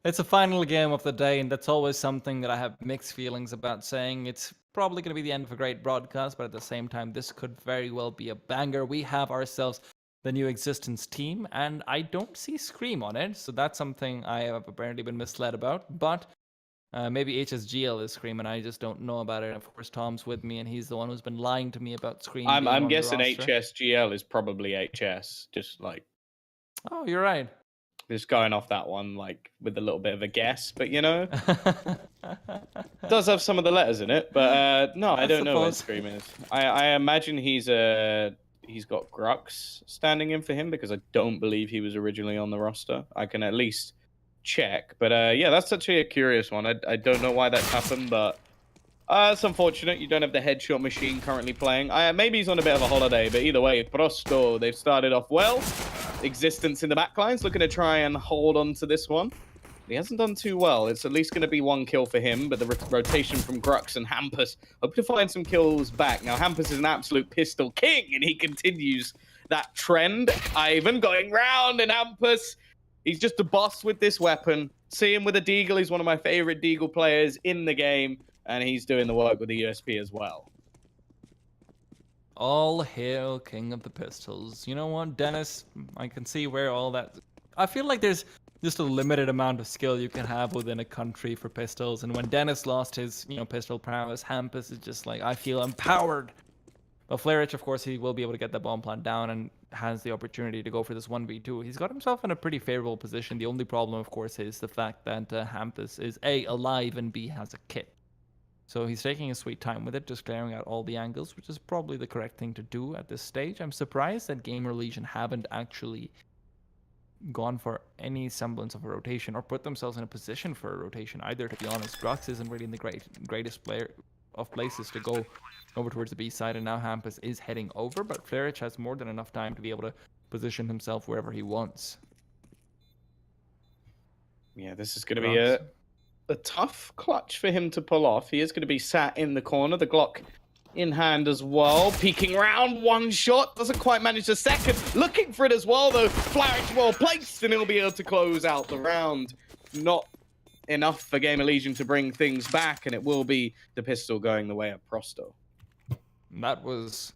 It's a final game of the day, and that's always something that I have mixed feelings about saying. It's probably going to be the end of a great broadcast, but at the same time, this could very well be a banger. We have ourselves the new Existence team, and I don't see Scream on it, so that's something I have apparently been misled about. But maybe HSGL is Scream, and I just don't know about it. Of course, Tom's with me, and he's the one who's been lying to me about Scream being I'm on the guessing roster. HSGL is probably HS, just like Oh, you're right. just going off that one, like with a little bit of a guess, but does have some of the letters in it. But no, I I don't know where suppose. Scream is. I imagine he's got Grux standing in for him because I don't believe he was originally on the roster. I can at least check, but yeah, that's actually a curious one. I don't know why that's happened, but it's unfortunate you don't have the headshot machine currently playing. Maybe he's on a bit of a holiday, but either way, Prosto, they've started off well. Existence in the backlines, looking to try and hold on to this one. He hasn't done too well. It's at least going to be one kill for him, but the rotation from Grux and Hampus hope to find some kills back. Now, Hampus is an absolute pistol king, and he continues that trend. Ivan going round, and Hampus, he's just a boss with this weapon. See him with a Deagle. He's one of my favorite Deagle players in the game, and he's doing the work with the USP as well. All hail King of the Pistols. You know what, Dennis? I can see where all that. I feel like there's just a limited amount of skill you can have within a country for pistols, and when Dennis lost his, pistol prowess, Hampus is just like, I feel empowered. But Flarich, of course, he will be able to get that bomb plant down and has the opportunity to go for this 1v2. He's got himself in a pretty favorable position. The only problem, of course, is the fact that Hampus is A, alive, and B, has a kit. So he's taking his sweet time with it, just clearing out all the angles, which is probably the correct thing to do at this stage. I'm surprised that Gamerlegion haven't actually gone for any semblance of a rotation or put themselves in a position for a rotation either, to be honest. Grux isn't really in the greatest player of places to go over towards the B side, and now Hampus is heading over, but Flarich has more than enough time to be able to position himself wherever he wants. Yeah, this is going to be a tough clutch for him to pull off. He is going to be sat in the corner, the Glock in hand as well. Peeking round, one shot, doesn't quite manage the second. Looking for it as well, though. Flarich well placed, and he'll be able to close out the round. Not enough for Gamerlegion to bring things back, and it will be the pistol going the way of Prosto. That was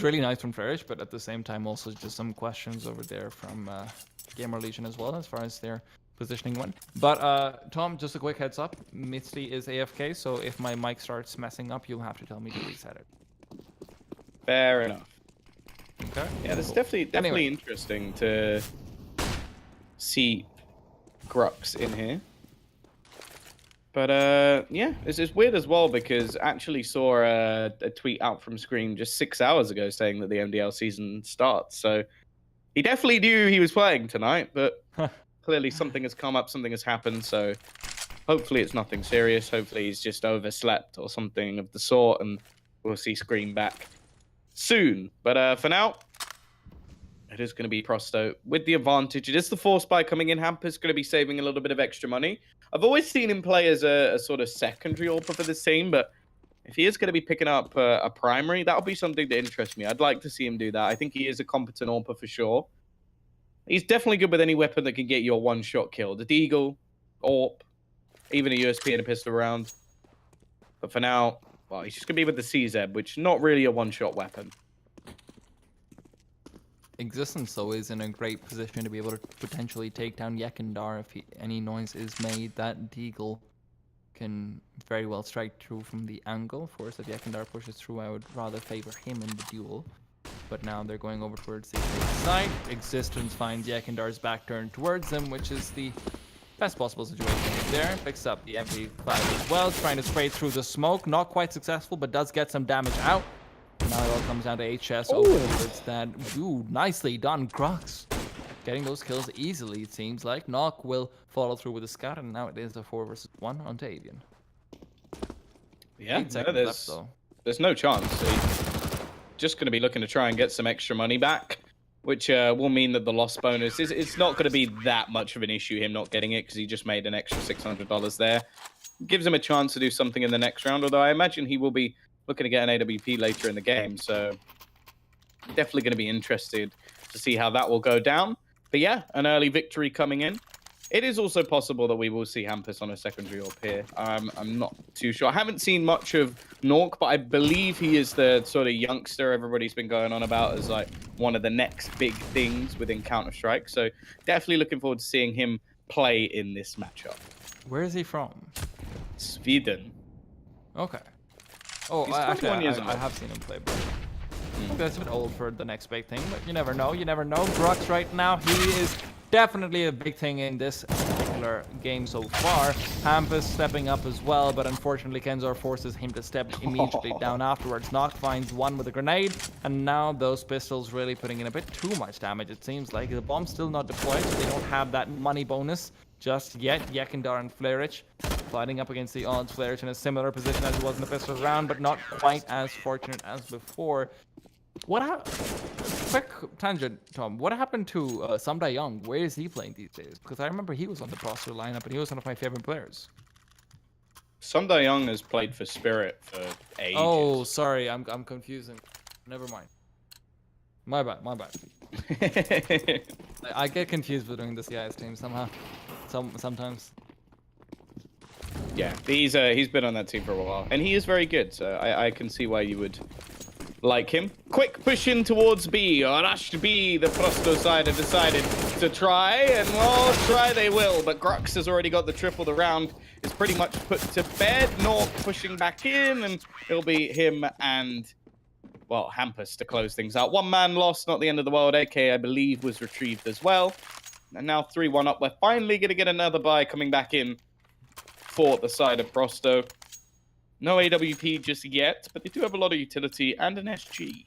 really nice from Flarich, but at the same time also just some questions over there from Gamerlegion as well as far as their positioning went. But Tom, just a quick heads up, Misty is AFK, so if my mic starts messing up, you'll have to tell me to reset it. Fair enough. Okay. Yeah, that's definitely interesting to see Grux in here. But yeah, it's weird as well because I actually saw a tweet out from Scream just 6 hours ago saying that the MDL season starts. So he definitely knew he was playing tonight, but clearly something has come up, something has happened. So hopefully it's nothing serious. Hopefully he's just overslept or something of the sort, and we'll see Scream back soon. But for now, it is going to be Prosto with the advantage. It is the force buy coming in. Hampus going to be saving a little bit of extra money. I've always seen him play as a sort of secondary AWPer for this team, but if he is going to be picking up a primary, that'll be something that interests me. I'd like to see him do that. I think he is a competent AWPer for sure. He's definitely good with any weapon that can get you a one-shot kill. The Deagle, AWP, even a USP and a pistol round. But for now, well, he's just going to be with the CZ, which is not really a one-shot weapon. Existence, though, is in a great position to be able to potentially take down Yekindar if any noise is made. That Deagle can very well strike through from the angle. Of course, if Yekindar pushes through, I would rather favor him in the duel. But now they're going over towards the side. Existence finds Yekindar's back turned towards them, which is the best possible situation there. Picks up the MP5 as well, trying to spray through the smoke. Not quite successful, but does get some damage out. Now it all comes down to HS over towards that. Ooh, nicely done, Grux. Getting those kills easily, it seems like. Knock will follow through with the scout, and now it is a 4 versus 1 on Tavian. Yeah, 8 seconds left, though. There's no chance. He's just going to be looking to try and get some extra money back, which will mean that the loss bonus it's not going to be that much of an issue, him not getting it, because he just made an extra $600 there. Gives him a chance to do something in the next round, although I imagine he will be looking to get an AWP later in the game, so definitely going to be interested to see how that will go down. But yeah, an early victory coming in. It is also possible that we will see Hampus on a secondary AWP here. I'm not too sure. I haven't seen much of Nork, but I believe he is the sort of youngster everybody's been going on about as like one of the next big things within Counter-Strike. So definitely looking forward to seeing him play in this matchup. Where is he from? Sweden. Okay. Oh, He's actually, 21 years I old. have seen him play, but okay, that's a bit old for the next big thing, but you never know. You never know. Grux right now, he is definitely a big thing in this particular game so far. Hampus stepping up as well, but unfortunately Kenzor forces him to step immediately down afterwards. Noct finds one with a grenade, and now those pistols really putting in a bit too much damage, it seems like. The bomb's still not deployed, so they don't have that money bonus just yet. Yekindar and Flarich fighting up against the odds. Flarich in a similar position as he was in the pistols round, but not quite as fortunate as before. Quick tangent, Tom. What happened to Samda Young? Where is he playing these days? Because I remember he was on the roster lineup and he was one of my favorite players. Samda Young has played for Spirit for ages. Oh, sorry, I'm confusing. Never mind. My bad. I get confused between the CIS teams somehow. Sometimes. Yeah, he's been on that team for a while, and he is very good. So I can see why you would like him. Quick push in towards B. Rushed B. The Prosto side have decided to try, and well, try they will. But Grux has already got the triple. The round is pretty much put to bed. Nork pushing back in, and it'll be him and, well, Hampus to close things out. One man lost, not the end of the world. AK, I believe, was retrieved as well. And now 3-1 up. We're finally going to get another buy coming back in for the side of Prosto. No AWP just yet, but they do have a lot of utility and an SG.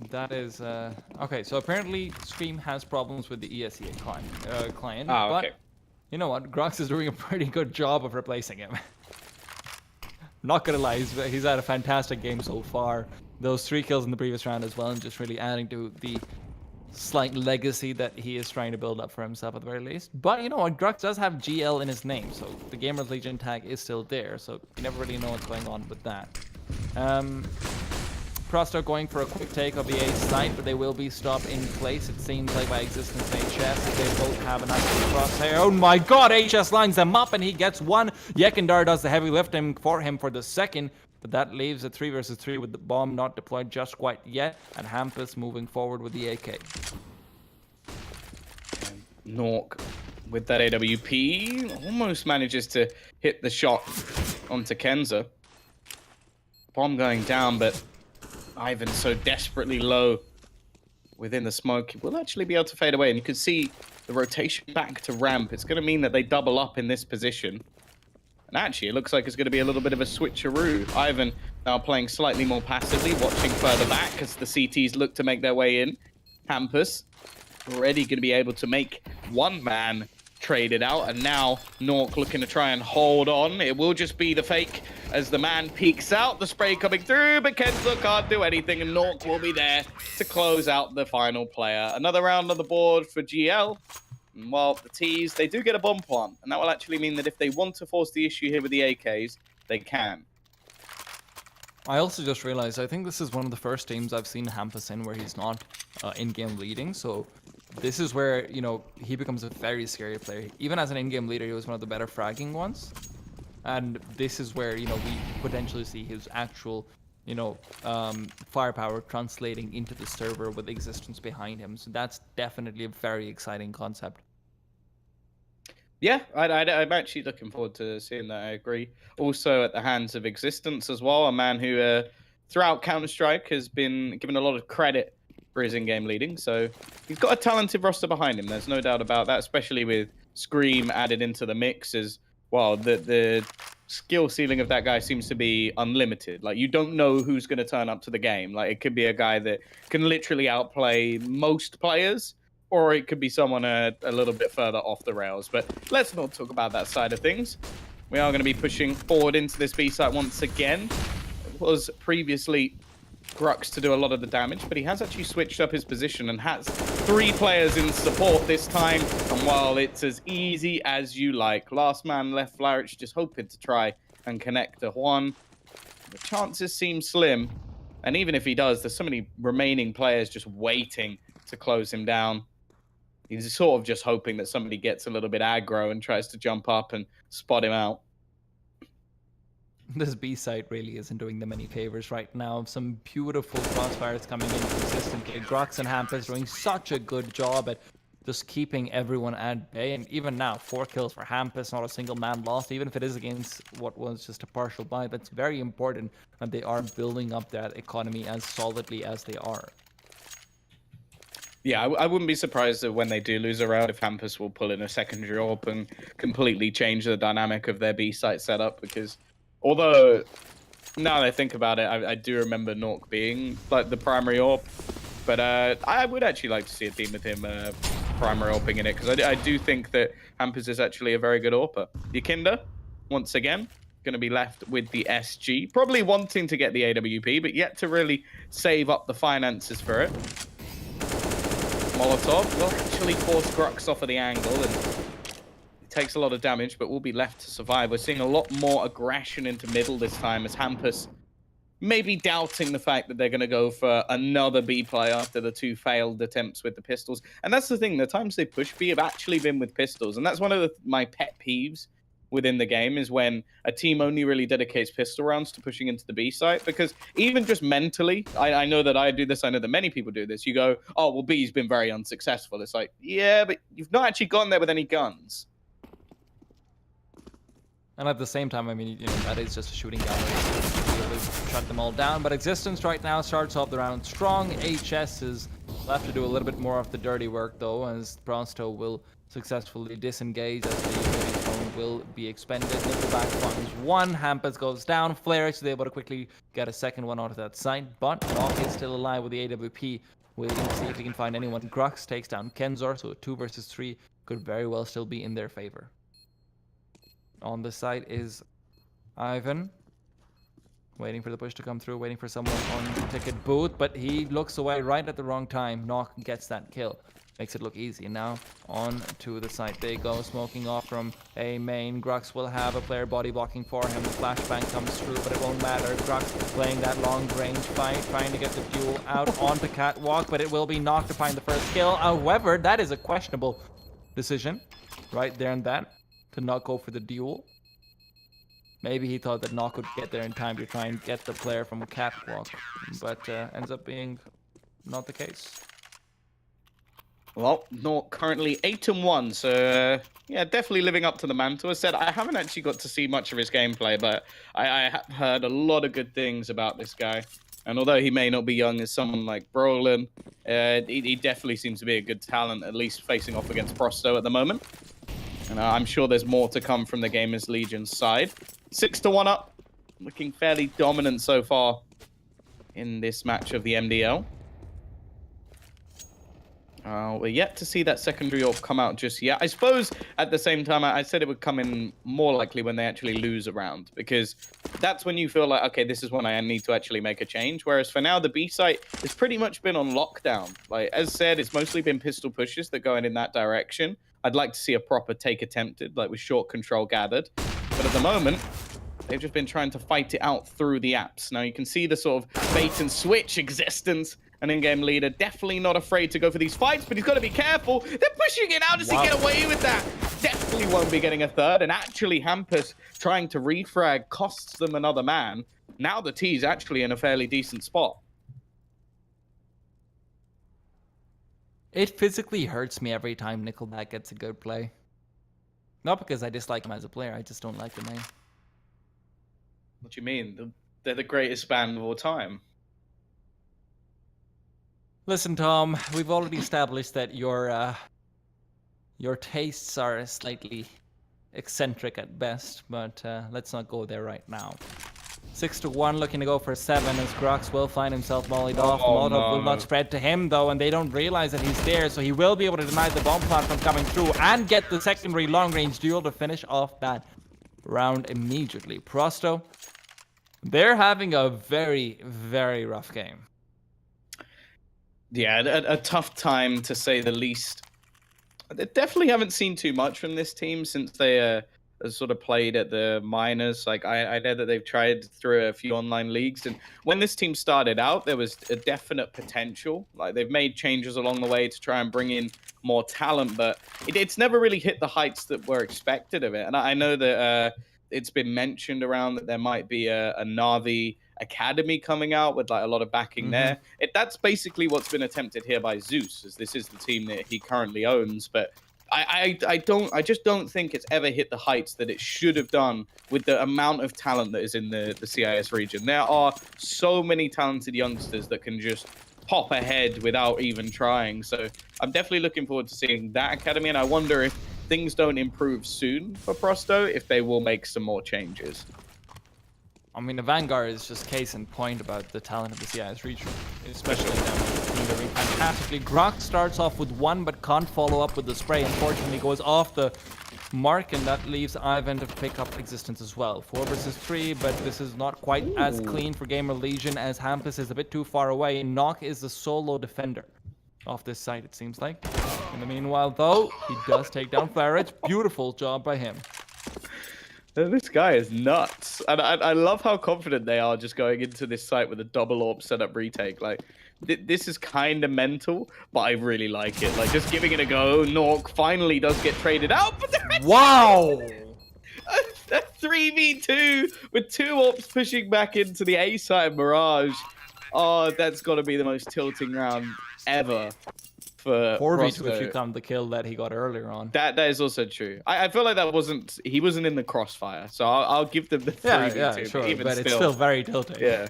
That is okay. So apparently, Scream has problems with the Esea client. Ah, okay. But you know what? Grux is doing a pretty good job of replacing him. Not gonna lie, he's had a fantastic game so far. Those 3 kills in the previous round as well, and just really adding to the slight legacy that he is trying to build up for himself at the very least. But you know what? Grux does have GL in his name, so the Gamerlegion tag is still there, so you never really know what's going on with that. Prosto going for a quick take of the A site, but they will be stopped in place, it seems like, by Existence and HS. They both have a nice crosshair. Oh my god, HS lines them up and he gets one. Yekindar does the heavy lifting for him for the second, but that leaves a 3 versus 3 with the bomb not deployed just quite yet, and Hampus moving forward with the AK. Nork with that AWP almost manages to hit the shot onto Kenza. Bomb going down, but Ivan so desperately low within the smoke. He will actually be able to fade away, and you can see the rotation back to ramp. It's going to mean that they double up in this position. And actually, it looks like it's going to be a little bit of a switcheroo. Ivan now playing slightly more passively, watching further back as the CTs look to make their way in. Hampus already going to be able to make one man trade it out, and now Nork looking to try and hold on. It will just be the fake as the man peeks out, the spray coming through, but Kenzo can't do anything, and Nork will be there to close out the final player. Another round on the board for GL. And while the T's, they do get a bomb plant, and that will actually mean that if they want to force the issue here with the AKs, they can. I also just realized, I think this is one of the first teams I've seen Hampus in where he's not in-game leading, so this is where, you know, he becomes a very scary player. Even as an in-game leader, he was one of the better fragging ones. And this is where, you know, we potentially see his actual, you know, firepower translating into the server with Existence behind him. So that's definitely a very exciting concept. Yeah, I'm actually looking forward to seeing that, I agree. Also at the hands of Existence as well, a man who throughout Counter-Strike has been given a lot of credit for his in-game leading. So he's got a talented roster behind him, there's no doubt about that, especially with Scream added into the mix as well. The skill ceiling of that guy seems to be unlimited. Like, you don't know who's going to turn up to the game. Like, it could be a guy that can literally outplay most players, or it could be someone a little bit further off the rails. But let's not talk about that side of things. We are going to be pushing forward into this B site once again. It was previously Grux to do a lot of the damage, but he has actually switched up his position and has 3 players in support this time. And while it's as easy as you like, last man left, Flarich just hoping to try and connect to Juan. The chances seem slim, and even if he does, there's so many remaining players just waiting to close him down. He's sort of just hoping that somebody gets a little bit aggro and tries to jump up and spot him out. This B site really isn't doing them any favors right now. Some beautiful crossfires coming in consistently. Grox and Hampus doing such a good job at just keeping everyone at bay. And even now, 4 kills for Hampus, not a single man lost, even if it is against what was just a partial buy. That's very important that they are building up that economy as solidly as they are. Yeah, I wouldn't be surprised that when they do lose a round, if Hampus will pull in a secondary AWP and completely change the dynamic of their B site setup. Because although now that I think about it, I do remember Nork being like the primary AWP, but I would actually like to see a team with him primary AWPing in it, because I do think that Hampus is actually a very good AWPer. Yakinda, once again, going to be left with the SG, probably wanting to get the AWP, but yet to really save up the finances for it. Molotov will actually force Grux off of the angle, and it takes a lot of damage, but will be left to survive. We're seeing a lot more aggression into middle this time, as Hampus maybe doubting the fact that they're going to go for another B play after the 2 failed attempts with the pistols. And that's the thing, the times they push B have actually been with pistols, and that's one of my pet peeves within the game, is when a team only really dedicates pistol rounds to pushing into the B site. Because even just mentally, I know that I do this, I know that many people do this. You go, oh, well, B's been very unsuccessful. It's like, yeah, but you've not actually gone there with any guns. And at the same time, I mean, you know, that is just a shooting gallery. Really shut them all down. But Existence right now starts off the round strong. HS is left to do a little bit more of the dirty work, though, as Prosto will successfully disengage as the heavy drone will be expended. Nickelback finds 1. Hampus goes down. Flarex is able to quickly get a second one onto that site, but Rock is still alive with the AWP, waiting to see if he can find anyone. Grux takes down Kenzor, so a 2 versus 3 could very well still be in their favor. On the site is Ivan, waiting for the push to come through, waiting for someone on ticket booth, but he looks away right at the wrong time. Knock gets that kill. Makes it look easy. Now on to the site they go, smoking off from a main. Grux will have a player body blocking for him. The flashbang comes through, but it won't matter. Grux playing that long range fight, trying to get the duel out onto Catwalk, but it will be Knock to find the first kill. However, that is a questionable decision right there and then, to not go for the duel. Maybe he thought that Knock would get there in time to try and get the player from a Catwalk, but ends up being not the case. Well, Nork currently 8-1, so yeah, definitely living up to the mantle. As I said, I haven't actually got to see much of his gameplay, but I have heard a lot of good things about this guy. And although he may not be young as someone like Brolin, he definitely seems to be a good talent, at least facing off against Prosto at the moment. And I'm sure there's more to come from the Gamerlegion side. 6-1 up, looking fairly dominant so far in this match of the MDL. We're yet to see that secondary AWP come out just yet. I suppose at the same time, I said it would come in more likely when they actually lose a round, because that's when you feel like, okay, this is when I need to actually make a change. Whereas for now, the B site has pretty much been on lockdown. Like, as said, it's mostly been pistol pushes that go in that direction. I'd like to see a proper take attempted, like with short control gathered. But at the moment, they've just been trying to fight it out through the apps. Now you can see the sort of bait and switch Existence. An in-game leader, definitely not afraid to go for these fights, but he's got to be careful. They're pushing it. How does he get away with that? Definitely won't be getting a third. And actually, Hampus trying to refrag costs them another man. Now the T's actually in a fairly decent spot. It physically hurts me every time Nickelback gets a good play. Not because I dislike him as a player, I just don't like the name. What do you mean? They're the greatest band of all time. Listen, Tom, we've already established that your tastes are slightly eccentric at best, but let's not go there right now. 6-1, looking to go for 7 as Grux will find himself mollied off. Molotov will not spread to him, though, and they don't realize that he's there, so he will be able to deny the bomb plant from coming through and get the secondary long-range duel to finish off that round immediately. Prosto, they're having a very, very rough game. Yeah, a tough time to say the least. They definitely haven't seen too much from this team since they has sort of played at the minors. Like I know that they've tried through a few online leagues, and when this team started out, there was a definite potential. Like they've made changes along the way to try and bring in more talent, but it's never really hit the heights that were expected of it. And I know that it's been mentioned around that there might be a Navi academy coming out with like a lot of backing there. That's basically what's been attempted here by Zeus, as this is the team that he currently owns. But I just don't think it's ever hit the heights that it should have done with the amount of talent that is in the CIS region. There are so many talented youngsters that can just pop ahead without even trying. So I'm definitely looking forward to seeing that academy, and I wonder if things don't improve soon for Prosto, if they will make some more changes. I mean, the Vanguard is just case in point about the talent of the CIS region, especially them doing fantastically. Grok starts off with 1, but can't follow up with the spray. Unfortunately, goes off the mark, and that leaves Ivan to pick up Existence as well. 4 versus 3, but this is not quite as clean for Gamerlegion, as Hampus is a bit too far away. Nock is the solo defender off this site, it seems like. In the meanwhile, though, he does take down Flaridge. Beautiful job by him. This guy is nuts. And I love how confident they are just going into this site with a double AWP setup retake. Like, this is kind of mental, but I really like it. Like, just giving it a go. Nork finally does get traded out, but wow! A 3v2 with 2 AWPs pushing back into the A side Mirage. Oh, that's got to be the most tilting round ever. For 4v2 if you count the kill that he got earlier on. That is also true. I feel like he wasn't in the crossfire, so I'll give them the 3v2. Yeah, sure, even but it's still very tilting. Yeah.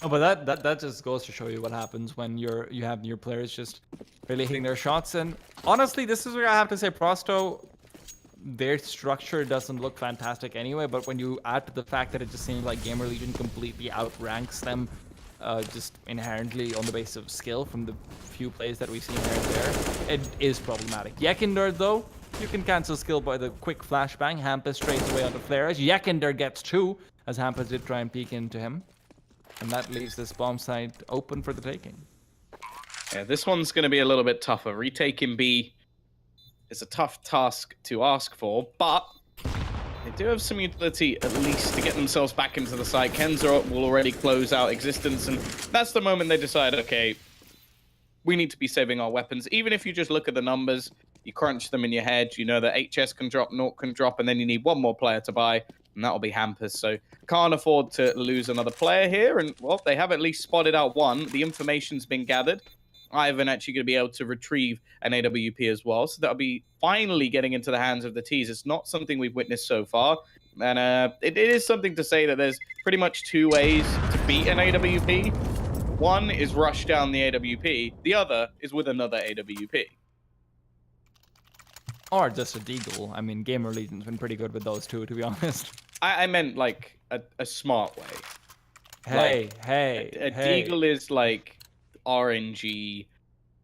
Oh, but that just goes to show you what happens when you have your players just really hitting their shots. And honestly, this is where I have to say Prosto, their structure doesn't look fantastic anyway, but when you add to the fact that it just seems like Gamerlegion completely outranks them just inherently on the basis of skill from the few plays that we've seen here and there, it is problematic. Yekender, though, you can cancel skill by the quick flashbang. Hampus trades away onto Flares. Yekender gets 2, as Hampus did try and peek into him. And that leaves this bomb site open for the taking. Yeah, this one's going to be a little bit tougher. Retaking B is a tough task to ask for, but they do have some utility, at least, to get themselves back into the site. Kenza will already close out Existence, and that's the moment they decide, okay, we need to be saving our weapons. Even if you just look at the numbers, you crunch them in your head, you know that HS can drop, Naught can drop, and then you need one more player to buy, and that'll be Hampus. So can't afford to lose another player here, and, well, they have at least spotted out one. The information's been gathered. Ivan actually going to be able to retrieve an AWP as well. So that'll be finally getting into the hands of the T's. It's not something we've witnessed so far. And it is something to say that there's pretty much 2 ways to beat an AWP. One is rush down the AWP. The other is with another AWP. Or just a deagle. I mean, Gamerlegion's been pretty good with those 2, to be honest. I meant like a smart way. Hey, like, hey, a deagle is like RNG,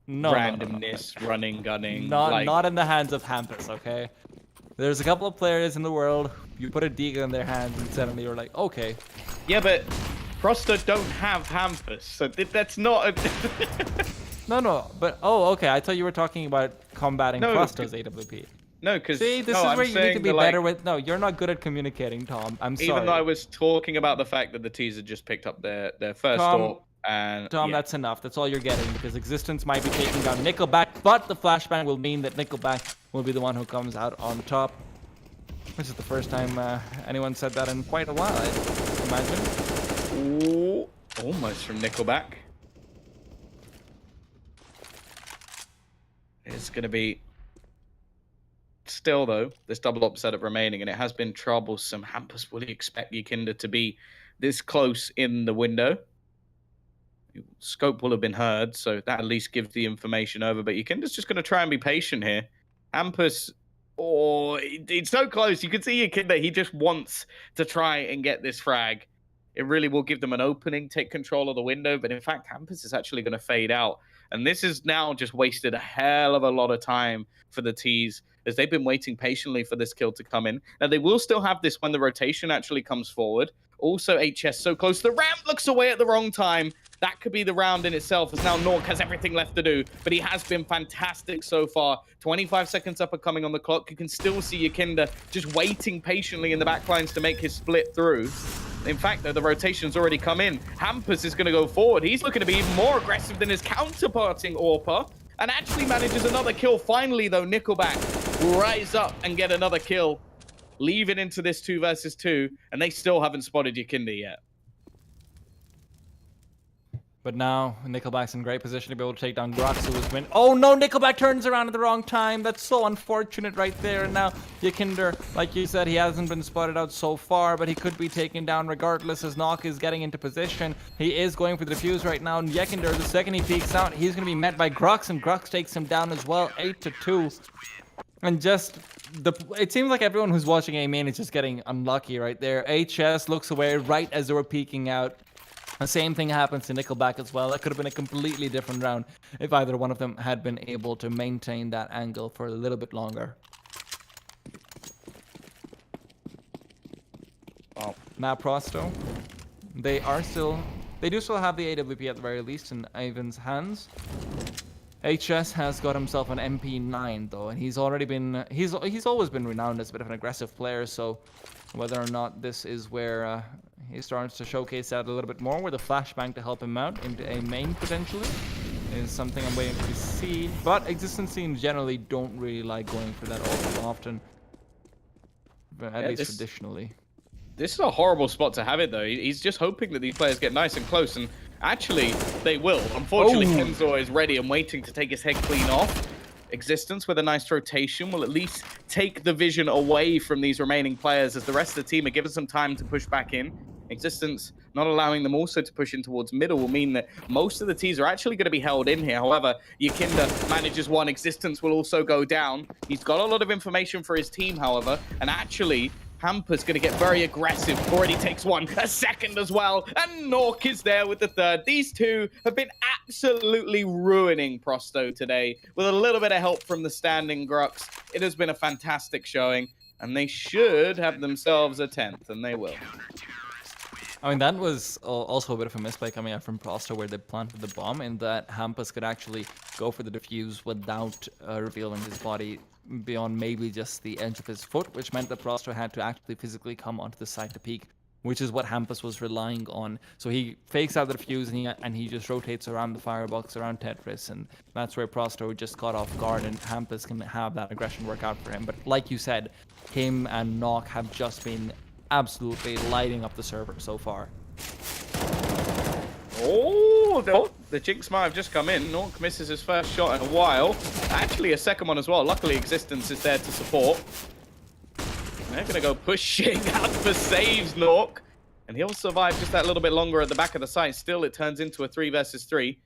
randomness, running, gunning. Not in the hands of Hampus, okay? There's a couple of players in the world, you put a deagle in their hands and suddenly you're like, okay. Yeah, but Prosto don't have Hampus, so that's not a... No, but, oh, okay, I thought you were talking about combating Prosto's AWP. No, because... See, this is where you need to be better with... No, you're not good at communicating, Tom. I'm sorry. Even though I was talking about the fact that the T's had just picked up their first AWP. And, Tom, that's enough. That's all you're getting, because Existence might be taking down Nickelback, but the flashbang will mean that Nickelback will be the one who comes out on top. This is the first time anyone said that in quite a while, I imagine. Ooh, almost from Nickelback. It's going to be... Still, though, this double up setup remaining, and it has been troublesome. Hampus, will you expect Yekender to be this close in the window? Scope will have been heard, so that at least gives the information over. But Yekender's just going to try and be patient here. Hampus, it's so close. You can see Yekender, he just wants to try and get this frag. It really will give them an opening, take control of the window. But in fact, Hampus is actually going to fade out. And this has now just wasted a hell of a lot of time for the T's, as they've been waiting patiently for this kill to come in. Now, they will still have this when the rotation actually comes forward. Also, HS so close. The ramp looks away at the wrong time. That could be the round in itself, as now Nork has everything left to do, but he has been fantastic so far. 25 seconds up and coming on the clock. You can still see Yakinda just waiting patiently in the backlines to make his split through. In fact, though, the rotation's already come in. Hampus is going to go forward. He's looking to be even more aggressive than his counterparting Orpa, and actually manages another kill. Finally, though, Nickelback will rise up and get another kill, leave it into this 2 versus 2, and they still haven't spotted Yakinda yet. But now, Nickelback's in great position to be able to take down Grox, who was win. Oh no, Nickelback turns around at the wrong time. That's so unfortunate right there. And now, Yakinder, like you said, he hasn't been spotted out so far, but he could be taken down regardless as Nock is getting into position. He is going for the defuse right now. And Yakinder, the second he peeks out, he's going to be met by Grox, and Grox takes him down as well, 8-2. And just, it seems like everyone who's watching A main is just getting unlucky right there. HS looks away right as they were peeking out. The same thing happens to Nickelback as well. That could have been a completely different round if either one of them had been able to maintain that angle for a little bit longer. Oh. Now Prosto, they do still have the AWP at the very least in Ivan's hands. HS has got himself an MP9 though, and he's already been, he's always been renowned as a bit of an aggressive player, so whether or not this is where he starts to showcase that a little bit more with a flashbang to help him out into a main potentially is something I'm waiting to see. But Existence teams generally don't really like going for that all too often, but at least traditionally. This is a horrible spot to have it though. He's just hoping that these players get nice and close, and actually they will. Unfortunately, Kenzo is ready and waiting to take his head clean off. Existence with a nice rotation will at least take the vision away from these remaining players, as the rest of the team are given some time to push back in. Existence not allowing them also to push in towards middle will mean that most of the T's are actually going to be held in here. However, Yakinda manages one. Existence will also go down. He's got a lot of information for his team, however, and actually Hampa's going to get very aggressive. Already takes one, a second as well, and Nork is there with the third. These two have been absolutely ruining Prosto today with a little bit of help from the standing Grux. It has been a fantastic showing, and they should have themselves a 10th, and they will. I mean, that was also a bit of a misplay coming out from Prosto, where they planted the bomb, in that Hampus could actually go for the defuse without revealing his body beyond maybe just the edge of his foot, which meant that Prosto had to actually physically come onto the side to peek, which is what Hampus was relying on. So he fakes out the defuse and he just rotates around the firebox, around Tetris, and that's where Prosto just got off guard, and Hampus can have that aggression work out for him. But like you said, him and Nock have just been absolutely lighting up the server so far. Oh, the Jinx might have just come in. Nork misses his first shot in a while. Actually, a second one as well. Luckily, Existence is there to support. They're going to go pushing out for saves, Nork. And he'll survive just that little bit longer at the back of the site. Still, it turns into a 3 versus 3.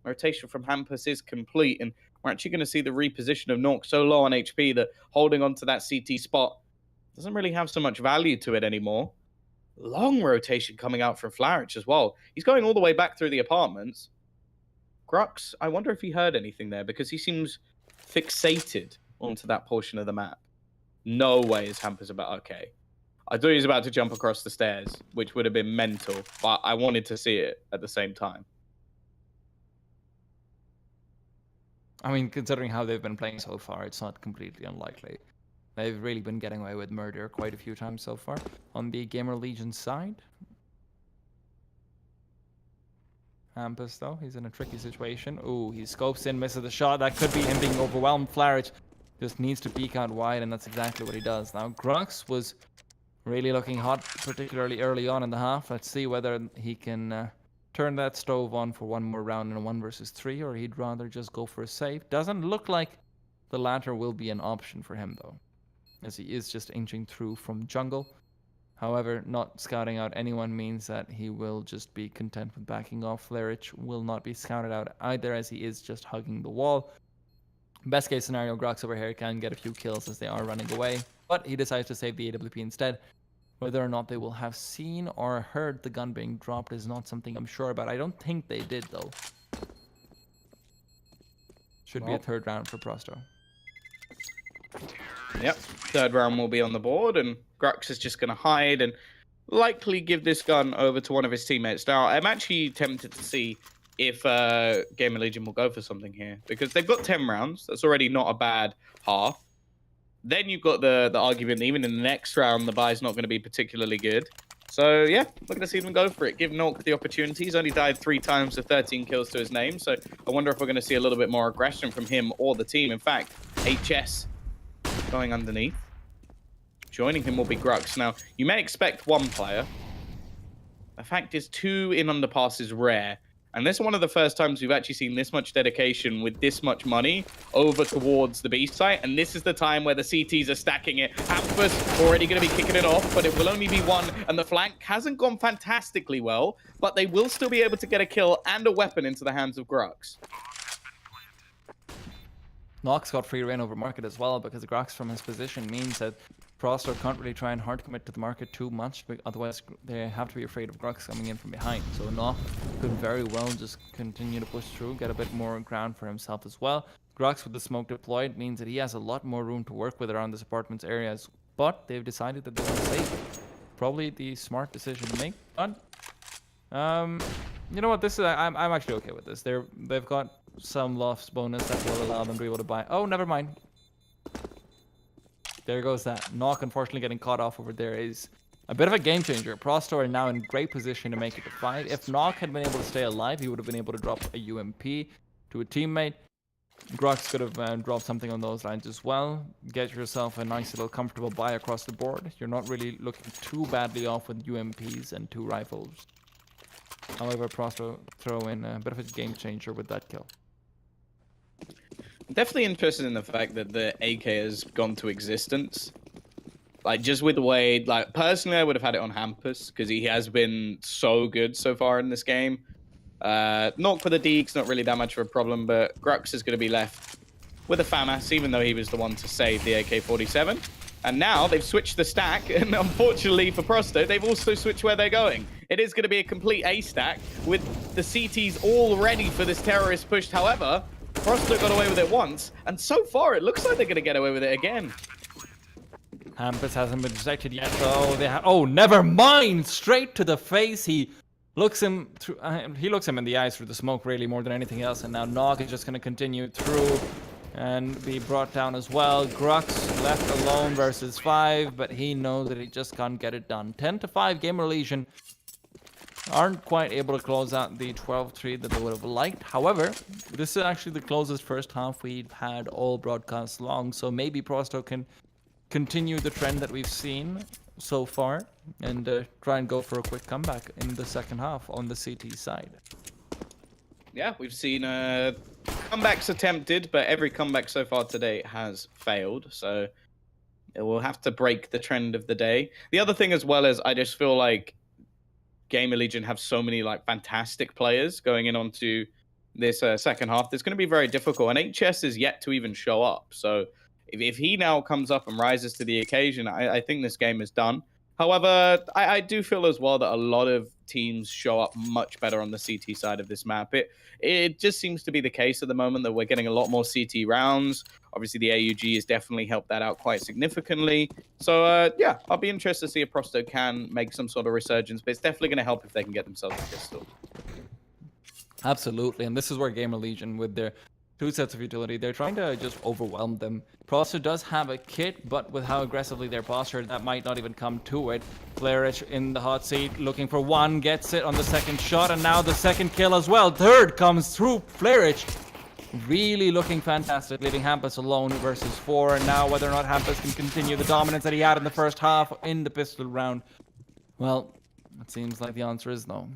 Rotation from Hampus is complete. And we're actually going to see the reposition of Nork so low on HP that holding on to that CT spot doesn't really have so much value to it anymore. Long rotation coming out from Flaric as well. He's going all the way back through the apartments. Grux, I wonder if he heard anything there, because he seems fixated onto that portion of the map. No way is Hampus about... Okay. I thought he was about to jump across the stairs, which would have been mental, but I wanted to see it at the same time. I mean, considering how they've been playing so far, it's not completely unlikely. They've really been getting away with murder quite a few times so far. On the Gamerlegion side, Hampus, though, he's in a tricky situation. Ooh, he scopes in, misses the shot. That could be him being overwhelmed. Flaric just needs to peek out wide, and that's exactly what he does. Now, Grux was really looking hot, particularly early on in the half. Let's see whether he can turn that stove on for one more round in a 1 versus 3, or he'd rather just go for a save. Doesn't look like the latter will be an option for him, though, as he is just inching through from jungle. However, not scouting out anyone means that he will just be content with backing off. Flaric will not be scouted out either, as he is just hugging the wall. Best case scenario, Grux over here can get a few kills as they are running away, but he decides to save the AWP instead. Whether or not they will have seen or heard the gun being dropped is not something I'm sure about. I don't think they did, though. Should be a third round for Prosto. Yep, third round will be on the board, and Grux is just going to hide and likely give this gun over to one of his teammates. Now, I'm actually tempted to see if Gamerlegion will go for something here, because they've got 10 rounds. That's already not a bad half. Then you've got the argument that even in the next round, the buy's not going to be particularly good. So, yeah, we're going to see them go for it. Give Nork the opportunity. He's only died 3 times with 13 kills to his name. So I wonder if we're going to see a little bit more aggression from him or the team. In fact, HS going underneath. Joining him will be Grux. Now, you may expect 1 player. The fact is 2 in underpass is rare. And this is one of the first times we've actually seen this much dedication with this much money over towards the B site. And this is the time where the CTs are stacking it. Hampus already going to be kicking it off, but it will only be 1. And the flank hasn't gone fantastically well, but they will still be able to get a kill and a weapon into the hands of Grux. Nox got free reign over market as well, because Grux from his position means that Froster can't really try and hard commit to the market too much, but otherwise they have to be afraid of Grux coming in from behind. So Nox could very well just continue to push through, get a bit more ground for himself as well. Grux with the smoke deployed means that he has a lot more room to work with around this apartment's areas, but they've decided that they want to save it. Probably the smart decision to make, but you know what, this is I'm actually okay with this. They've got some lofts bonus that will allow them to be able to buy. Oh, never mind. There goes that. Nock, unfortunately, getting caught off over there is a bit of a game changer. Prosto are now in great position to make it to 5. If Nock had been able to stay alive, he would have been able to drop a UMP to a teammate. Grux could have dropped something on those lines as well. Get yourself a nice little comfortable buy across the board. You're not really looking too badly off with UMPs and 2 rifles. However, Prosto throw in a bit of a game changer with that kill. Definitely interested in the fact that the AK has gone to existence. Like, just with the way, like, personally, I would have had it on Hampus, because he has been so good so far in this game. Not for the Deeks, not really that much of a problem, but Grux is going to be left with a FAMAS, even though he was the one to save the AK-47. And now they've switched the stack, and unfortunately for Prosto, they've also switched where they're going. It is going to be a complete A stack, with the CTs all ready for this terrorist push. However, Prosto got away with it once, and so far it looks like they're going to get away with it again. Hampus hasn't been detected yet, though. Oh, never mind! Straight to the face. He looks him through. He looks him in the eyes through the smoke, really, more than anything else. And now Nog is just going to continue through and be brought down as well. Grux left alone versus 5, but he knows that he just can't get it done. 10-5, Gamerlegion aren't quite able to close out the 12-3 that they would have liked. However, this is actually the closest first half we've had all broadcasts long, so maybe Prosto can continue the trend that we've seen so far and try and go for a quick comeback in the second half on the CT side. Yeah, we've seen comebacks attempted, but every comeback so far today has failed, so it will have to break the trend of the day. The other thing as well is I just feel like Gamerlegion have so many like fantastic players going in onto this second half. It's going to be very difficult, and HS is yet to even show up. So if he now comes up and rises to the occasion, I think this game is done. However, I do feel as well that a lot of teams show up much better on the CT side of this map. It just seems to be the case at the moment that we're getting a lot more CT rounds. Obviously, the AUG has definitely helped that out quite significantly. So, yeah, I'll be interested to see if Prosto can make some sort of resurgence, but it's definitely going to help if they can get themselves a pistol. Absolutely, and this is where Gamerlegion, with their 2 sets of utility, they're trying to just overwhelm them. Prosto does have a kit, but with how aggressively they're postured, that might not even come to it. Flarich in the hot seat, looking for 1, gets it on the second shot, and now the second kill as well. Third comes through. Flarich really looking fantastic, leaving Hampus alone versus 4. And now whether or not Hampus can continue the dominance that he had in the first half in the pistol round, well, it seems like the answer is no.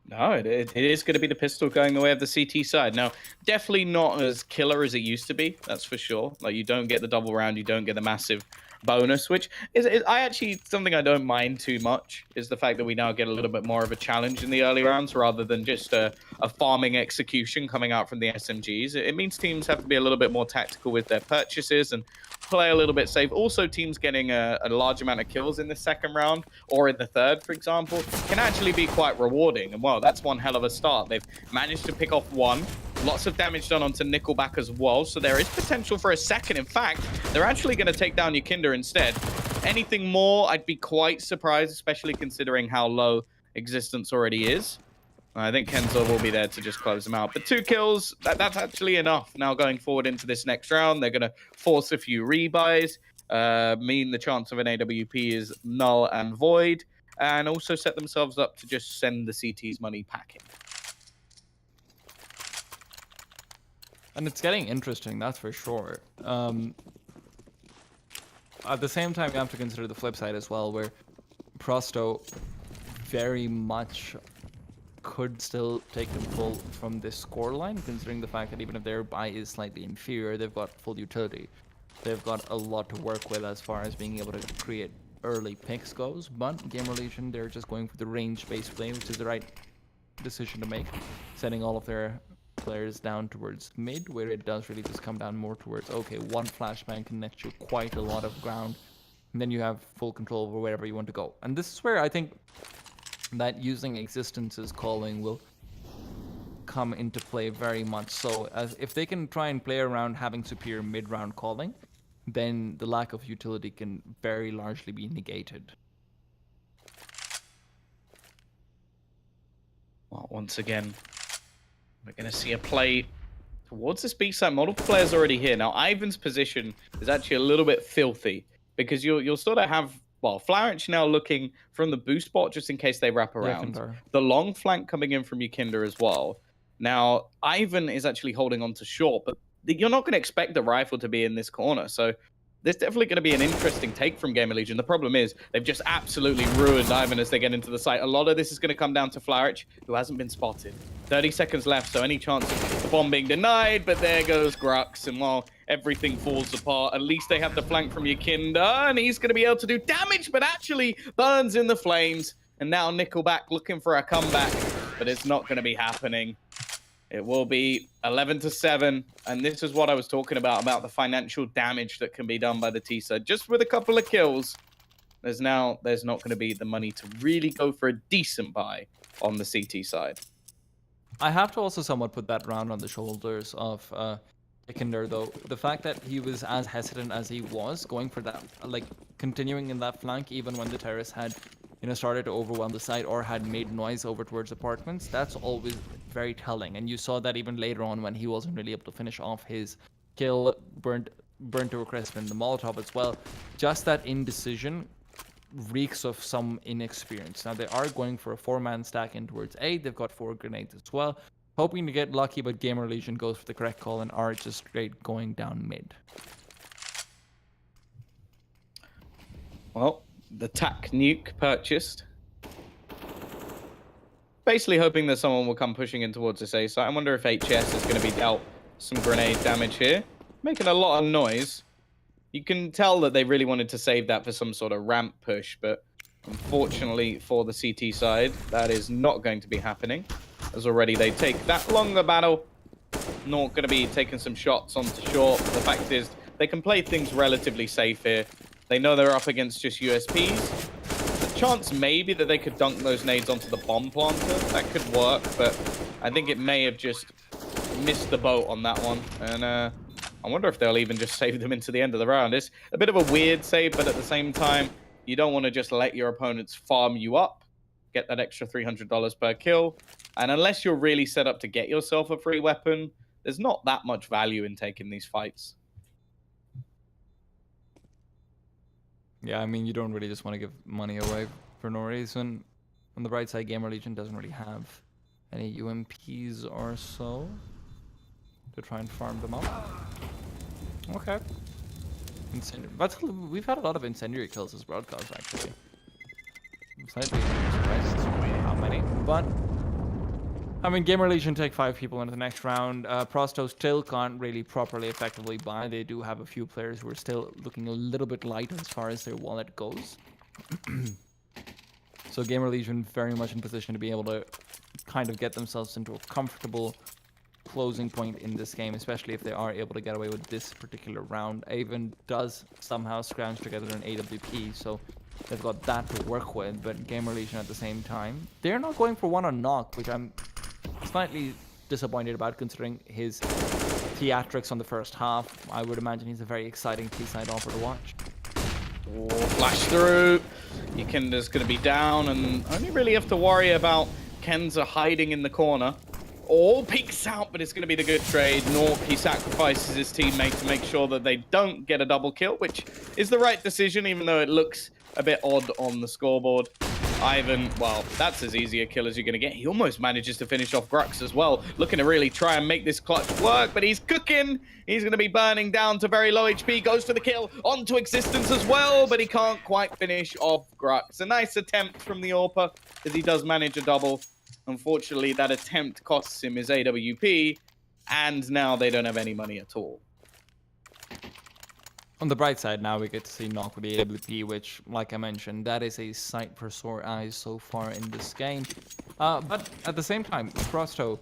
No, it is going to be the pistol going the way of the CT side. Now, definitely not as killer as it used to be, that's for sure. Like, you don't get the double round, you don't get the massive bonus, which is I actually, something I don't mind too much, is the fact that we now get a little bit more of a challenge in the early rounds rather than just a farming execution coming out from the SMGs. It means teams have to be a little bit more tactical with their purchases and play a little bit safe. Also, teams getting a large amount of kills in the second round or in the third, for example, can actually be quite rewarding. And well, that's one hell of a start. They've managed to pick off 1. Lots of damage done onto Nickelback as well, so there is potential for a second. In fact, they're actually going to take down Yakinda instead. Anything more, I'd be quite surprised, especially considering how low Existence already is. I think Kenzo will be there to just close them out. But 2 kills, that's actually enough. Now going forward into this next round, they're going to force a few rebuys, mean the chance of an AWP is null and void, and also set themselves up to just send the CT's money packing. And it's getting interesting, that's for sure. At the same time, you have to consider the flip side as well, where Prosto very much could still take control from this scoreline, considering the fact that even if their buy is slightly inferior, they've got full utility. They've got a lot to work with as far as being able to create early picks goes, but Gamerlegion, they're just going for the range-based play, which is the right decision to make, sending all of their players down towards mid, where it does really just come down more towards, okay, one flashbang can net you quite a lot of ground, and then you have full control over wherever you want to go. And this is where I think that using Existence's calling will come into play very much so, as if they can try and play around having superior mid-round calling, then the lack of utility can very largely be negated. Well, once again, we're going to see a play towards this B side. Multiple players already here. Now, Ivan's position is actually a little bit filthy, because you'll sort of have, well, Flourish now looking from the boost spot just in case they wrap around. Yeah, the long flank coming in from Yukinder as well. Now, Ivan is actually holding on to short, but you're not going to expect the rifle to be in this corner. So there's definitely going to be an interesting take from Gamerlegion. The problem is they've just absolutely ruined Ivan as they get into the site. A lot of this is going to come down to Flourish, who hasn't been spotted. 30 seconds left, so any chance of the bomb being denied, but there goes Grux. And while everything falls apart, at least they have the flank from Yukinder, and he's going to be able to do damage, but actually burns in the flames. And now Nickelback looking for a comeback, but it's not going to be happening. It will be 11-7, and this is what I was talking about the financial damage that can be done by the T side. Just with a couple of kills, there's not going to be the money to really go for a decent buy on the CT side. I have to also somewhat put that round on the shoulders of Yukinder, though. The fact that he was as hesitant as he was, going for that, like, continuing in that flank, even when the terrorists had, you know, started to overwhelm the site or had made noise over towards apartments, that's always very telling. And you saw that even later on when he wasn't really able to finish off his kill, burnt to a crisp in the Molotov as well. Just that indecision reeks of some inexperience. Now, they are going for a 4-man stack in towards A. They've got 4 grenades as well. Hoping to get lucky, but Gamerlegion goes for the correct call and are just straight going down mid. Well, the TAC nuke purchased. Basically hoping that someone will come pushing in towards this A site. I wonder if HS is going to be dealt some grenade damage here. Making a lot of noise. You can tell that they really wanted to save that for some sort of ramp push, but unfortunately for the CT side, that is not going to be happening. As already they take that longer battle. Not going to be taking some shots onto short. The fact is, they can play things relatively safe here. They know they're up against just USPs. The chance maybe that they could dunk those nades onto the bomb planter, that could work, but I think it may have just missed the boat on that one. And I wonder if they'll even just save them into the end of the round. It's a bit of a weird save, but at the same time, you don't want to just let your opponents farm you up, get that extra $300 per kill. And unless you're really set up to get yourself a free weapon, there's not that much value in taking these fights. Yeah, I mean, you don't really just want to give money away for no reason. On the right side, Gamerlegion doesn't really have any UMPs or so to try and farm them up. Okay. We've had a lot of incendiary kills this broadcast, actually. I'm slightly surprised how many, but I mean, Gamerlegion take 5 people into the next round. Prosto still can't really properly effectively buy. They do have a few players who are still looking a little bit light as far as their wallet goes. So Gamerlegion very much in position to be able to kind of get themselves into a comfortable closing point in this game, especially if they are able to get away with this particular round. Avon does somehow scrounge together an AWP, so they've got that to work with, but Gamerlegion at the same time, they're not going for one on knock, which I'm slightly disappointed about considering his theatrics on the first half. I would imagine he's a very exciting T-side offer to watch. Oh, flash through. Yikinda's going to be down, and only really have to worry about Kenza hiding in the corner. All peeks out, but it's going to be the good trade. Nork, he sacrifices his teammate to make sure that they don't get a double kill, which is the right decision, even though it looks a bit odd on the scoreboard. Ivan, well, that's as easy a kill as you're going to get. He almost manages to finish off Grux as well, looking to really try and make this clutch work, but he's cooking. He's going to be burning down to very low HP, goes for the kill, onto existence as well, but he can't quite finish off Grux. A nice attempt from the AWPer, as he does manage a double. Unfortunately, that attempt costs him his AWP, and now they don't have any money at all. On the bright side, now we get to see Knock with the AWP, which, like I mentioned, that is a sight for sore eyes so far in this game. But at the same time, Frosto,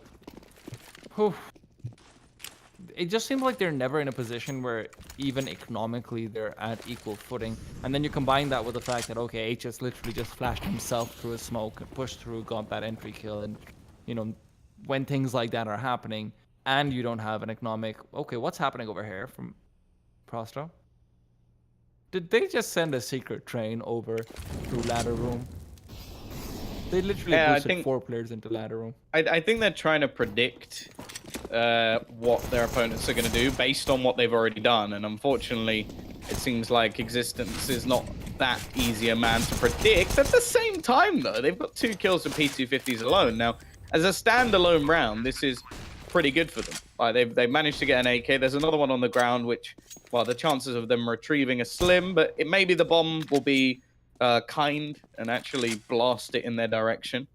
it just seems like they're never in a position where even economically they're at equal footing. And then you combine that with the fact that, okay, HS literally just flashed himself through a smoke, pushed through, got that entry kill. And, you know, when things like that are happening and you don't have an economic... Okay, what's happening over here from Frosto? Did they just send a secret train over through ladder room? They literally boosted 4 players into ladder room. I think they're trying to predict what their opponents are going to do based on what they've already done. And unfortunately, it seems like Existence is not that easy a man to predict. At the same time, though, they've got 2 kills from P250s alone. Now, as a standalone round, this is pretty good for them. They've managed to get an AK. There's another one on the ground, which, well, the chances of them retrieving are slim, but it maybe the bomb will be kind and actually blast it in their direction.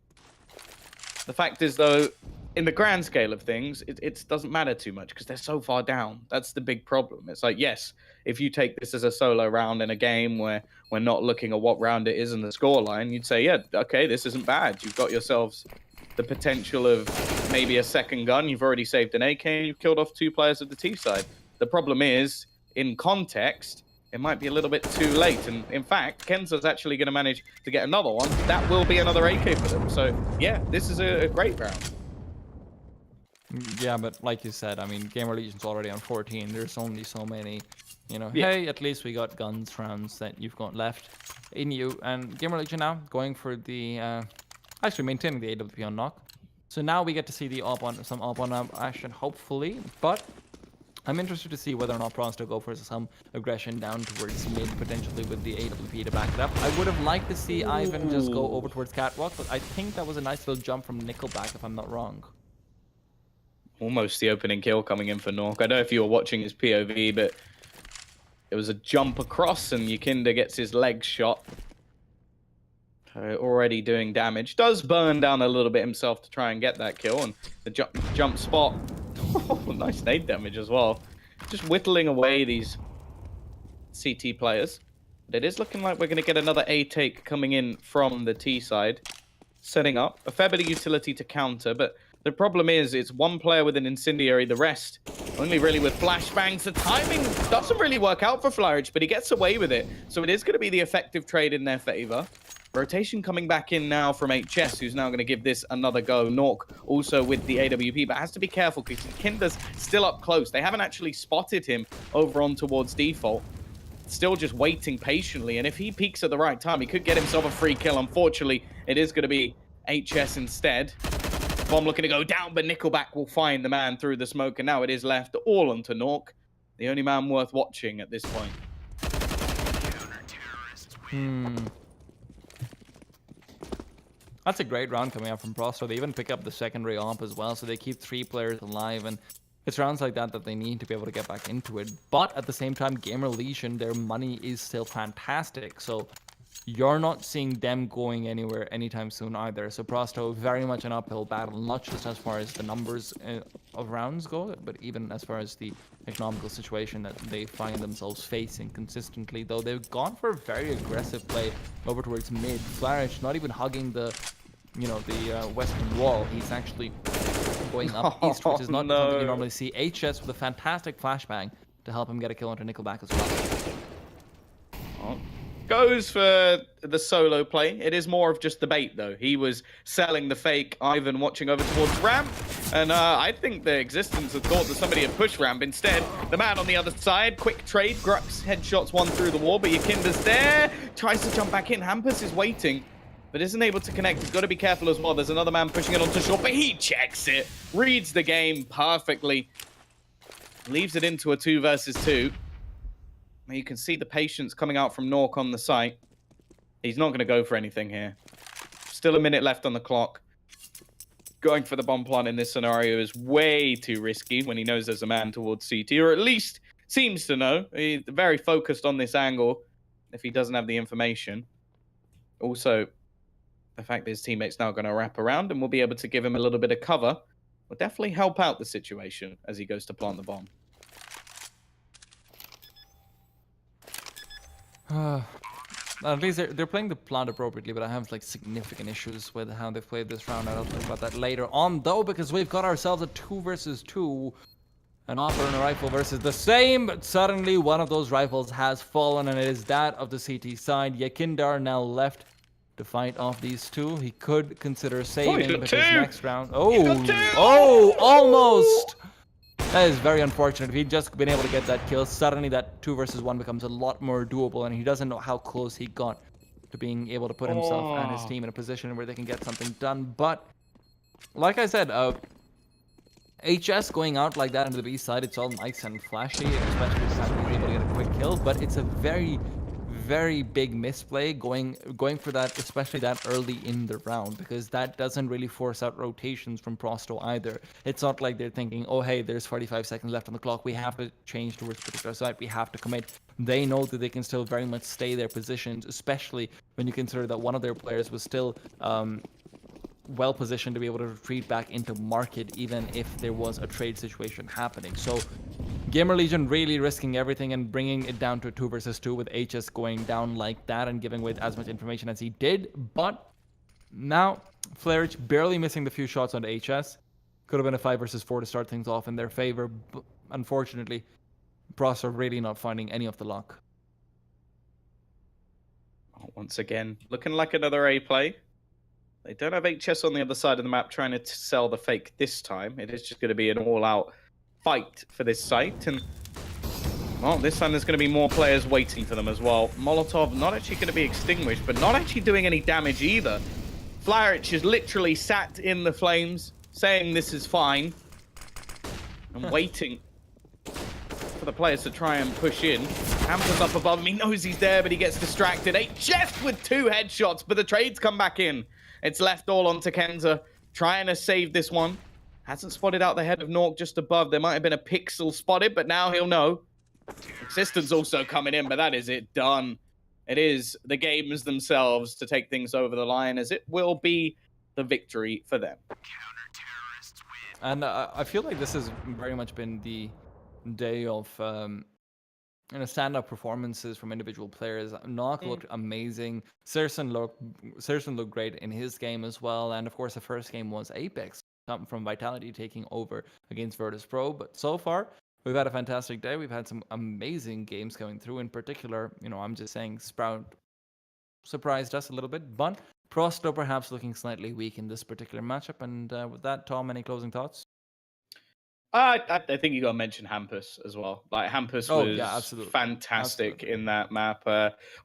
The fact is, though, in the grand scale of things, it doesn't matter too much because they're so far down. That's the big problem. It's like, yes, if you take this as a solo round in a game where we're not looking at what round it is in the scoreline, you'd say, yeah, okay, this isn't bad. You've got yourselves the potential of maybe a second gun. You've already saved an AK and you've killed off 2 players of the T side. The problem is, in context, it might be a little bit too late. And in fact, Kenza's actually going to manage to get another one. That will be another AK for them. So yeah, this is a great round. Yeah, but like you said, I mean, Gamerlegion's already on 14. There's only so many, you know, hey, at least we got guns rounds that you've got left in you. And Gamerlegion now going for the, actually maintaining the AWP on Knock. So now we get to see the some up on action, hopefully. But I'm interested to see whether or not Frosto go for some aggression down towards mid, potentially with the AWP to back it up. I would have liked to see Ivan just go over towards Catwalk, but I think that was a nice little jump from Nickelback, if I'm not wrong. Almost the opening kill coming in for Nork. I don't know if you were watching his POV, but it was a jump across and Yikinda gets his leg shot. Already doing damage. Does burn down a little bit himself to try and get that kill. And the jump spot. Oh, nice nade damage as well. Just whittling away these CT players. But it is looking like we're going to get another A take coming in from the T side. Setting up. A fair bit of utility to counter, but the problem is it's 1 player with an incendiary, the rest only really with flashbangs. The timing doesn't really work out for Flourish, but he gets away with it. So it is going to be the effective trade in their favor. Rotation coming back in now from HS, who's now going to give this another go. Nork also with the AWP, but has to be careful because Kinder's still up close. They haven't actually spotted him over on towards default. Still just waiting patiently, and if he peeks at the right time, he could get himself a free kill. Unfortunately, it is going to be HS instead. Bomb looking to go down, but Nickelback will find the man through the smoke, and now it is left all onto Nork, the only man worth watching at this point. That's a great round coming out from Frosto. They even pick up the secondary AWP as well, so they keep 3 players alive, and it's rounds like that that they need to be able to get back into it. But at the same time, Gamerlegion, their money is still fantastic, so you're not seeing them going anywhere anytime soon either. So Frosto, very much an uphill battle, not just as far as the numbers of rounds go, but even as far as the economical situation that they find themselves facing consistently. Though they've gone for a very aggressive play over towards mid. Flourish not even hugging the, you know, the western wall. He's actually going up east, which is not something you normally see. HS with a fantastic flashbang to help him get a kill onto Nickelback as well. Oh. goes for the solo play. It is more of just the bait, though. He was selling the fake Ivan watching over towards ramp, and I think the existence had thought that somebody had pushed ramp. Instead, the man on the other side, quick trade, Grux headshots one through the wall, but Yakinda's there, tries to jump back in. Hampus is waiting, but isn't able to connect. He's got to be careful as well. There's another man pushing it onto short, but he checks it, reads the game perfectly, leaves it into a 2 versus 2. You can see the patience coming out from Nork on the site. He's not going to go for anything here. Still a minute left on the clock. Going for the bomb plant in this scenario is way too risky when he knows there's a man towards CT, or at least seems to know. He's very focused on this angle if he doesn't have the information. Also, the fact that his teammate's now going to wrap around and will be able to give him a little bit of cover will definitely help out the situation as he goes to plant the bomb. At least they're playing the plant appropriately, but I have like significant issues with how they've played this round. I'll talk about that later on, though, because we've got ourselves a 2 versus 2. An offer and a rifle versus the same, but suddenly one of those rifles has fallen, and it is that of the CT side. Yakindar now left to fight off these two. He could consider saving because next round... Oh, almost! That is very unfortunate. If he'd just been able to get that kill, suddenly that 2 versus 1 becomes a lot more doable, and he doesn't know how close he got to being able to put himself and his team in a position where they can get something done. But, like I said, HS going out like that into the B side, it's all nice and flashy, especially the time you're able to get a quick kill, but it's a very, very big misplay going for that, especially that early in the round, because that doesn't really force out rotations from Prosto either. It's not like they're thinking, oh hey, there's 45 seconds left on the clock, we have to change towards a particular side, we have to commit. They know that they can still very much stay their positions, especially when you consider that one of their players was still well positioned to be able to retreat back into market even if there was a trade situation happening. So Gamerlegion really risking everything and bringing it down to a 2 versus 2 with HS going down like that and giving away as much information as he did. But now Flarich barely missing the few shots on HS. Could have been a 5 versus 4 to start things off in their favor, but unfortunately Pros are really not finding any of the luck. Once again, looking like another A play. They don't have HS on the other side of the map trying to sell the fake this time. It is just going to be an all-out fight for this site. And, well, this time there's going to be more players waiting for them as well. Molotov not actually going to be extinguished, but not actually doing any damage either. Flarich is literally sat in the flames, saying this is fine, and waiting for the players to try and push in. Hampers up above him. He knows he's there, but he gets distracted. HS with 2 headshots, but the trades come back in. It's left all onto Kenza, trying to save this one. Hasn't spotted out the head of Nork just above. There might have been a pixel spotted, but now he'll know. Existence also coming in, but that is it done. It is the gamers themselves to take things over the line, as it will be the victory for them. And I feel like this has very much been the day of stand-up performances from individual players. Nock looked amazing. Serson looked great in his game as well. And of course, the first game was Apex, from Vitality taking over against Virtus Pro. But so far, we've had a fantastic day. We've had some amazing games coming through. In particular, I'm just saying Sprout surprised us a little bit, but Prosto perhaps looking slightly weak in this particular matchup. And with that, Tom, any closing thoughts? I think you got to mention Hampus as well. Like, Hampus was fantastic in that map.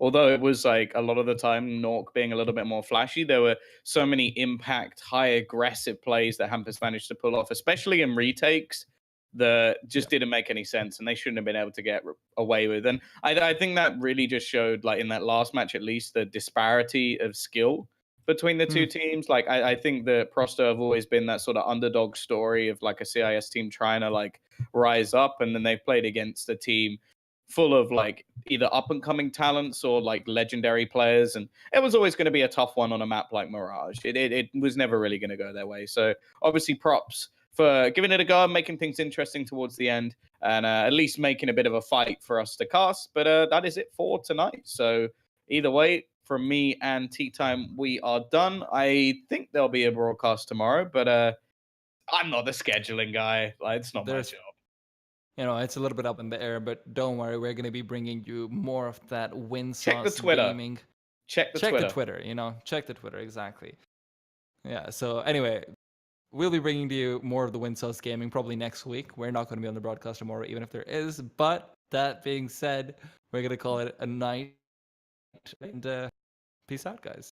Although it was like a lot of the time Nork being a little bit more flashy, there were so many impact, high aggressive plays that Hampus managed to pull off, especially in retakes, that just didn't make any sense, and they shouldn't have been able to get away with. And I think that really just showed, like in that last match at least, the disparity of skill between the two teams. Like, I think that Prosto have always been that sort of underdog story of like a CIS team trying to like rise up, and then they've played against a team full of like either up and coming talents or like legendary players, and it was always going to be a tough one on a map like Mirage. It was never really going to go their way. So obviously props for giving it a go and making things interesting towards the end, and at least making a bit of a fight for us to cast. But that is it for tonight. So either way, from me and Tea Time, we are done. I think there'll be a broadcast tomorrow, but I'm not the scheduling guy. Like, it's not my job. you know, it's a little bit up in the air, but don't worry, we're going to be bringing you more of that win Check the sauce Twitter. gaming. Check the Twitter. You know, check the Twitter, exactly. Yeah, so anyway, we'll be bringing to you more of the win sauce gaming probably next week. We're not going to be on the broadcast tomorrow, even if there is. But that being said, we're going to call it a night. And peace out, guys.